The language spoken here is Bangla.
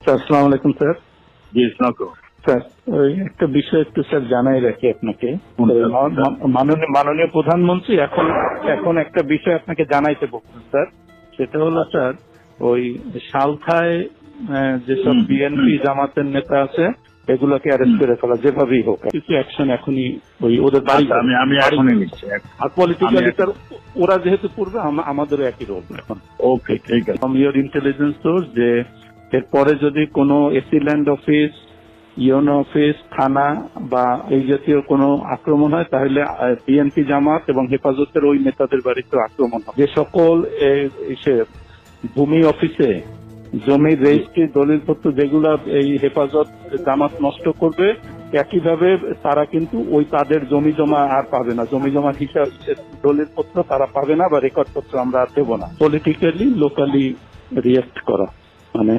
স্যার আসসালামু আলাইকুম স্যার। জি, স্নাতক। স্যার ওই একটা বিষয় একটু স্যার জানাই রাখি আপনাকে। মাননীয় প্রধানমন্ত্রী এখন একটা বিষয় আপনাকে জানাইতে বলছেন স্যার। সেটা হলো স্যার ওই সালথায় যেসব বিএনপি জামাতের নেতা আছে এগুলোকে অ্যারেস্ট করে ফেলা যেভাবেই হোক, কিছু অ্যাকশন এখনই ওই ওদের বাড়ি আমি এখনই নিচ্ছি। আর পলিটিক্যালি স্যার ওরা যেহেতু পূর্বে আমাদেরও একই রোল এখন। ওকে, ঠিক আছে। ফ্রম ইওর ইন্টেলিজেন্স সোর্স যে এরপরে যদি কোনো এসিল্যান্ড অফিস, ইউনো অফিস, থানা বা এই জাতীয় কোনো আক্রমণ হয় তাহলে বিএনপি জামাত এবং হেফাজতের ওই নেতাদের বাড়িতে আক্রমণ হয়। যে সকল ভূমি অফিসে জমির রেজিস্ট্রি দলিলপত্র যেগুলা এই হেফাজত জামাত নষ্ট করবে, একইভাবে তারা কিন্তু ওই তাদের জমি জমা আর পাবে না, জমি জমা হিসাব দলিলপত্র তারা পাবে না বা রেকর্ডপত্র আমরা আর দেবো না। পলিটিক্যালি লোকালি রিয়েক্ট করা মানে